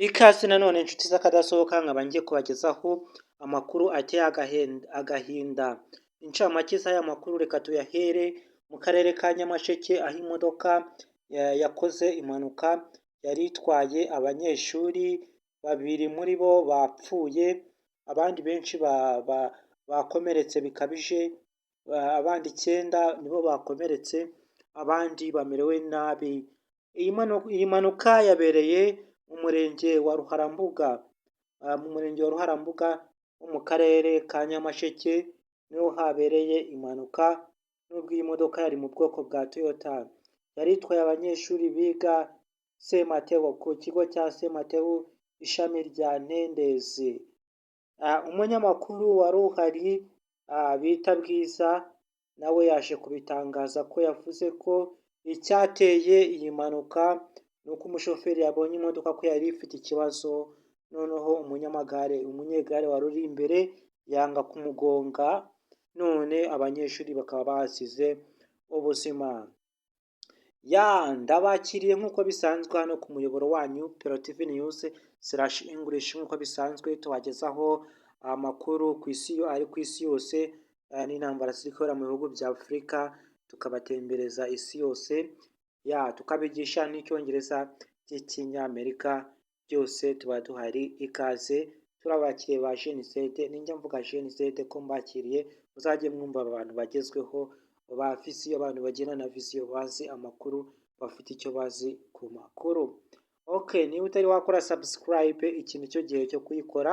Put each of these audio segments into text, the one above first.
Ikaze nanone inshuti z'akadasohoka nkaba ngiye kubagezaho amakuru ateye agahinda. Incamake z'aya makuru reka tuyahere mu karere ka Nyamasheke aho imodoka yakoze impanuka yari itwaye abanyeshuri, babiri muri bo bapfuye, abandi benshi bakomeretse bikabije, abandi 9 nibo bakomeretse, abandi bamerewe nabi. Iyi mpanuka yabereye mu murenge wa Ruharambuga wo mu karere ka Nyamasheke niho habereye impanuka, nubwo iyi modoka yari mu bwoko bwa Toyota. Yari itwaye abanyeshuri biga Sematebo ku kigo cya Sematebo ishami rya Ntendezi. Umunyamakuru wari uhari bita Bwiza nawe yaje kubitangaza ko yavuze ko icyateye iyi mpanuka nuko umushoferi yabonye imodoka ko yari ifite ikibazo, noneho umunyegare wari uri imbere yanga kumugonga, none abanyeshuri bakaba basize ubuzima. Ndabakiriye nk'uko bisanzwe hano ku muyoboro wanyu Pero TV News/English nk'uko bisanzwe tubagezaho amakuru ari ku isi yose n'intambara ziri kubera mu bihugu bya Afurika, tukabatembereza isi yose, tukabigisha n'icyongereza cy'Ikinyamerika, byose tuba duhari. Ikaze, turabakiriye ba Gen Z. Ninjya mvuga Gen Z ko mbakiriye, muzajye mwumva abantu bagezweho ba visiyo, abantu bagena na visiyo, bazi amakuru, bafite icyo bazi ku makuru. Niba utari wakora subscribe, iki nicyo gihe cyo kuyikora.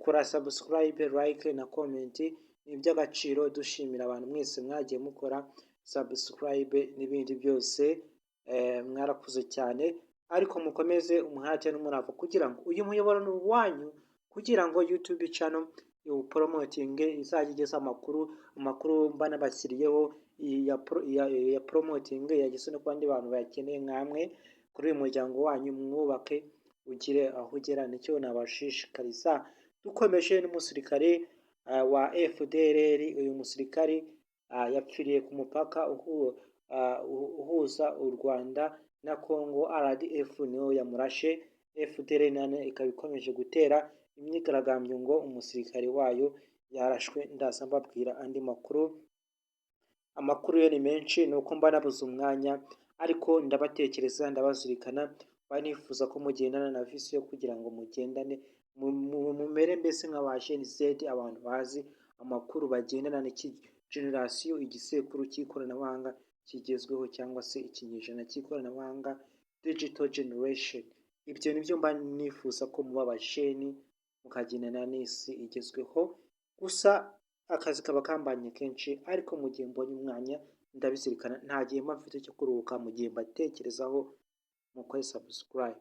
Kora subscribe, like na comment, ni iby'agaciro. Dushimira abantu mwese mwagiye mukora subscribe n'ibindi byose, mwarakuze cyane, ariko mukomeze umuhate n'umurava kugira ngo uyu muyoboro ni uwanyu, kugira ngo YouTube channel iwupromotinge, izajya igeza amakuru mba nabashyiriyeho ya promoting, yageze no ku bandi bantu bayakeneye nkamwe. Kuri uyu muryango wanyu mwubake ugire aho ugera, nicyo nabashishikariza. Dukomeje n'umusirikare wa FDLR. Uyu musirikare yapfiriye ku mupaka uhuza u Rwanda na Congo. RDF niyo yamurashe, FDLR nane ikaba ikomeje gutera imyigaragambyo ngo umusirikare wayo yarashwe. Ndaza mbabwira andi amakuru yo ni menshi, nuko mba nabuze umwanya, ariko ndabatekereza, ndabazirikana, banifuza ko mugendana na visiyo kugira ngo mugendane mumere mbese nk'aba Gen Z, abantu bazi amakuru, bagendana n'iki generasiyo, igisekuru cy'ikoranabuhanga kigezweho, cyangwa se ikinyejana cy'ikoranabuhanga, digital generation. Ibyo nibyo mba nifuza ko muba abajeni, mukagendana n'isi igezweho. Gusa akazi kaba kambanye kenshi, ariko mu gihe mbonye umwanya ndabizirikana, nta gihe mba mfite cyo kuruhuka, mu gihe mbatekerezaho mukore subscribe.